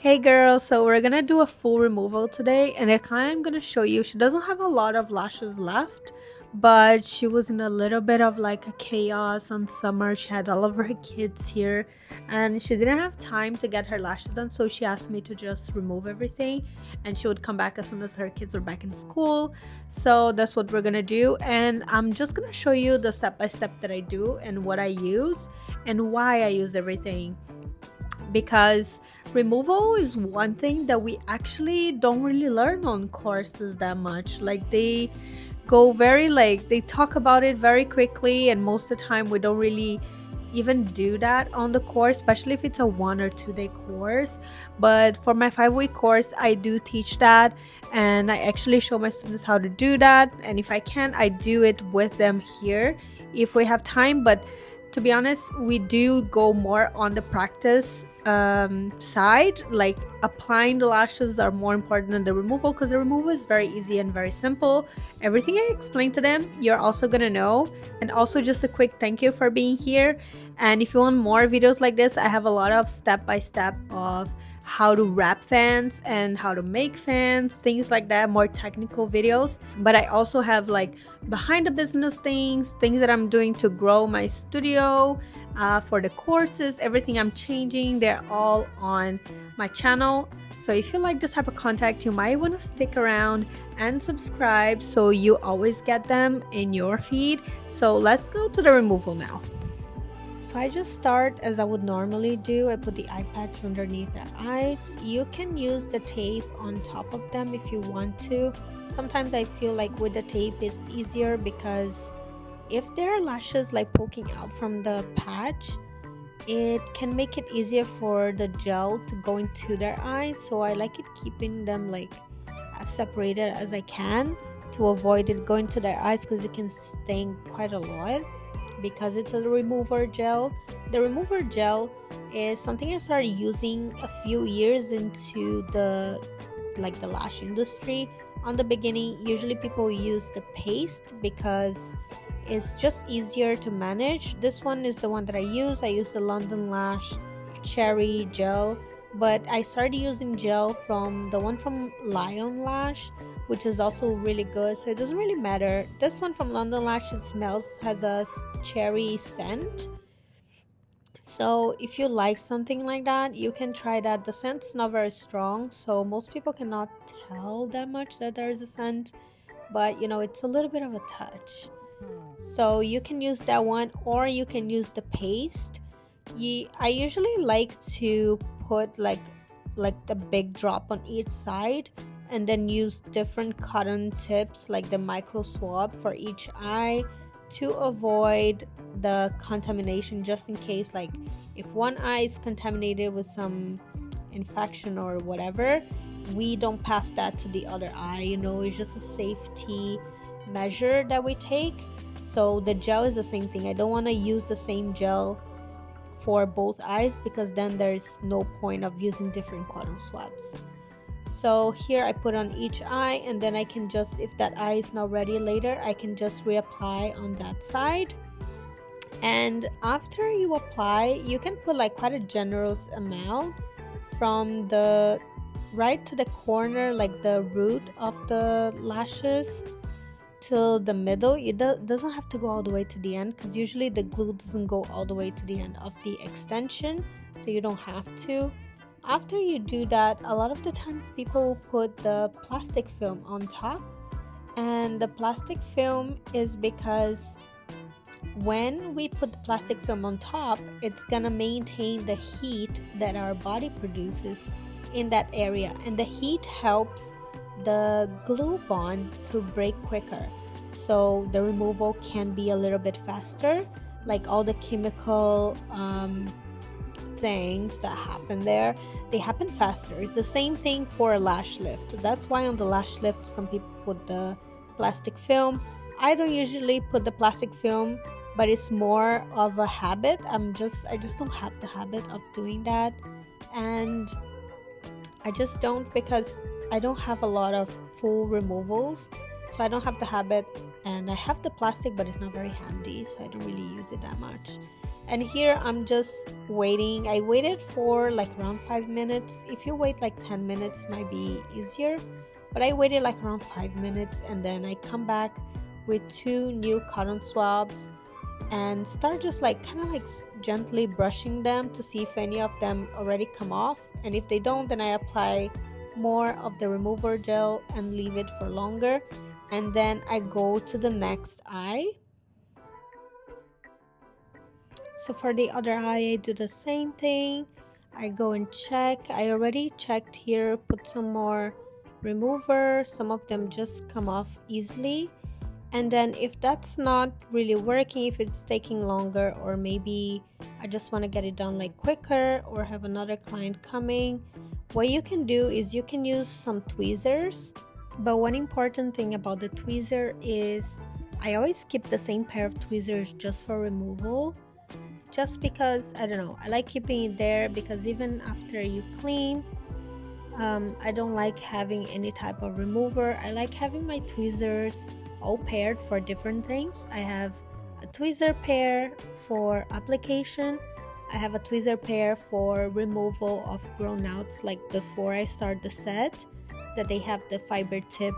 Hey girl, so we're gonna do a full removal today, and I kind of gonna show you. She doesn't have a lot of lashes left, but she was in a little bit of like a chaos on summer. She had all of her kids here, and she didn't have time to get her lashes done, so she asked me to just remove everything, and she would come back as soon as her kids were back in school. So that's what we're gonna do, and I'm just gonna show you the step by step that I do and what I use and why I use everything because removal is one thing that we actually don't really learn on courses that much. Like they go very like they talk about it very quickly, and most of the time we don't really even do that on the course, especially if it's a 1 or 2 day course. But for my 5 week course, I do teach that, and I actually show my students how to do that, and if I can, I do it with them here if we have time. But to be honest, we do go more on the practice side. Like applying the lashes are more important than the removal, because the removal is very easy and very simple. Everything I explained to them, you're also gonna know. And also, just a quick thank you for being here. And if you want more videos like this, I have a lot of step by step of how to wrap fans and how to make fans, things like that, more technical videos. But I also have like behind the business things that I'm doing to grow my studio, for the courses, everything I'm changing, they're all on my channel. So if you like this type of content, you might want to stick around and subscribe so you always get them in your feed. So let's go to the removal now. So I just start as I would normally do. I put the eye patch underneath their eyes. You can use the tape on top of them if you want to. Sometimes I feel like with the tape it's easier, because if there are lashes like poking out from the patch, it can make it easier for the gel to go into their eyes. So I like it keeping them like as separated as I can to avoid it going to their eyes, because it can sting quite a lot because it's a remover gel. The remover gel is something I started using a few years into the lash industry. On the beginning, usually people use the paste because it's just easier to manage. This one is the one that I use. I use the London Lash Cherry Gel, but I started using gel from the one from Lion Lash, which is also really good. So it doesn't really matter. This one from London Lash, it has a cherry scent. So if you like something like that, you can try that. The scent's not very strong, so most people cannot tell that much that there's a scent, but it's a little bit of a touch. So you can use that one, or you can use the paste. I usually like to put like the big drop on each side, and then use different cotton tips like the micro swab for each eye to avoid the contamination, just in case, like if one eye is contaminated with some infection or whatever, we don't pass that to the other eye. It's just a safety measure that we take. So the gel is the same thing. I don't want to use the same gel for both eyes, because then there's no point of using different cotton swabs. So here I put on each eye, and then I can just, if that eye is not ready later, I can just reapply on that side. And after you apply, you can put like quite a generous amount from the right to the corner, like the root of the lashes, till the middle. It doesn't have to go all the way to the end, because usually the glue doesn't go all the way to the end of the extension, so you don't have to. After you do that, a lot of the times people put the plastic film on top, and the plastic film is because when we put the plastic film on top, it's gonna maintain the heat that our body produces in that area, and the heat helps the glue bond to break quicker, so the removal can be a little bit faster. Like all the chemical things that happen there, they happen faster. It's the same thing for a lash lift. That's why on the lash lift some people put the plastic film. I don't usually put the plastic film, but it's more of a habit. I just don't have the habit of doing that, and I just don't, because I don't have a lot of full removals, so I don't have the habit. And I have the plastic, but it's not very handy, so I don't really use it that much. And here I'm just waiting. I waited for like around 5 minutes. If you wait like 10 minutes might be easier, but I waited like around 5 minutes, and then I come back with 2 new cotton swabs and start just like kind of like gently brushing them to see if any of them already come off, and if they don't, then I apply more of the remover gel and leave it for longer, and then I go to the next eye. So for the other eye I do the same thing. I go and check. I already checked here, put some more remover. Some of them just come off easily, and then if that's not really working, if it's taking longer, or maybe I just want to get it done like quicker or have another client coming, what you can do is you can use some tweezers. But one important thing about the tweezer is I always keep the same pair of tweezers just for removal, just because I don't know, I like keeping it there, because even after you clean, I don't like having any type of remover. I like having my tweezers all paired for different things. I have a tweezer pair for application. I have a tweezer pair for removal of grown outs, like before I start the set, that they have the fiber tip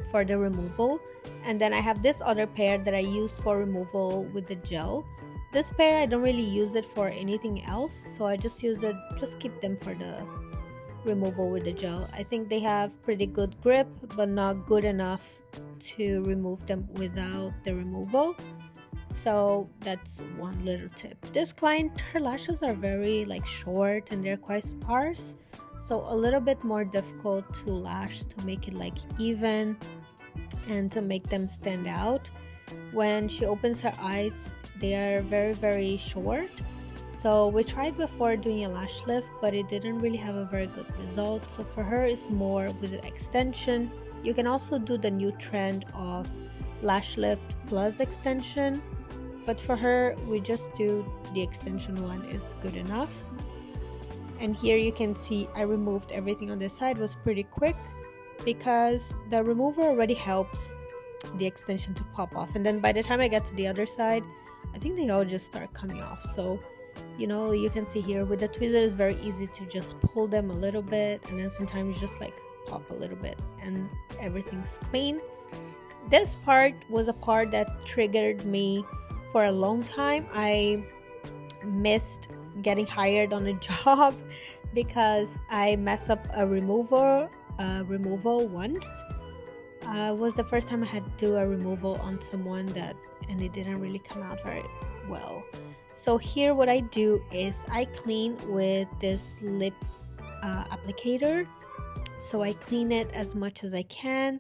for the removal. And then I have this other pair that I use for removal with the gel. This pair I don't really use it for anything else, so I just use it, just keep them for the removal with the gel. I think they have pretty good grip, but not good enough to remove them without the removal. So that's one little tip. This client, her lashes are very like short and they're quite sparse, so a little bit more difficult to lash to make it like even and to make them stand out. When she opens her eyes, they are very short. So we tried before doing a lash lift, but it didn't really have a very good result. So for her, it's more with an extension. You can also do the new trend of lash lift plus extension, but for her, we just do the extension one is good enough. And here you can see I removed everything on this side. It was pretty quick because the remover already helps the extension to pop off, and then by the time I get to the other side, I think they all just start coming off. So you know, you can see here with the tweezer, it's very easy to just pull them a little bit, and then sometimes just like pop a little bit and everything's clean. This part was a part that triggered me for a long time. I missed getting hired on a job because I messed up a removal once. It was the first time I had to do a removal on someone and it didn't really come out very well. So here what I do is I clean with this lip applicator. So I clean it as much as I can.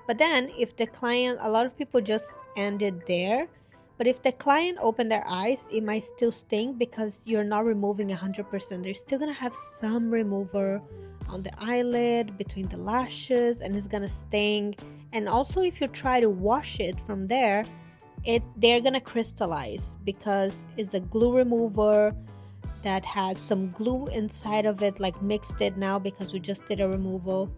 But then if the client, a lot of people just end it there. But if the client opened their eyes, it might still sting because you're not removing 100%. They're still going to have some remover on the eyelid, between the lashes, and it's going to sting. And also if you try to wash it from there, they're gonna crystallize because it's a glue remover that has some glue inside of it, like mixed it now because we just did a removal.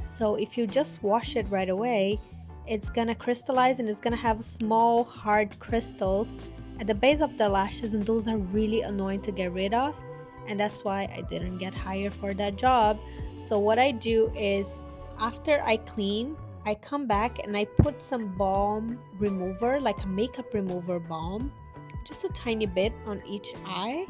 So if you just wash it right away, it's gonna crystallize and it's gonna have small hard crystals at the base of the lashes, and those are really annoying to get rid of, and that's why I didn't get hired for that job. So what I do is after I clean, I come back and I put some balm remover, like a makeup remover balm, just a tiny bit on each eye.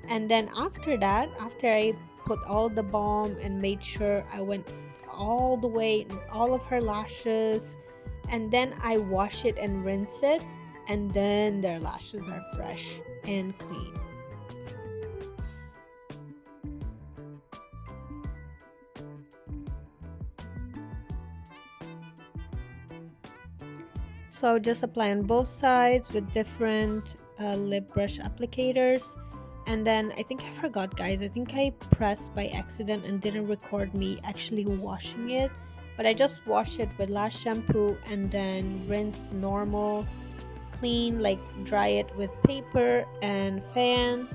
And then after that, after I put all the balm and made sure I went all the way in all of her lashes, and then I wash it and rinse it, and then their lashes are fresh and clean. So I'll just apply on both sides with different lip brush applicators. And then I think I forgot, guys, I think I pressed by accident and didn't record me actually washing it, but I just wash it with Lash Shampoo and then rinse normal, clean, like dry it with paper and fan.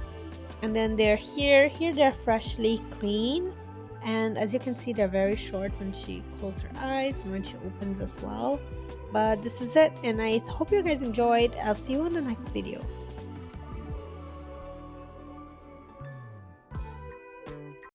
And then they're here they're freshly clean, and as you can see, they're very short when she closes her eyes and when she opens as well. But this is it, and I hope you guys enjoyed. I'll see you on the next video.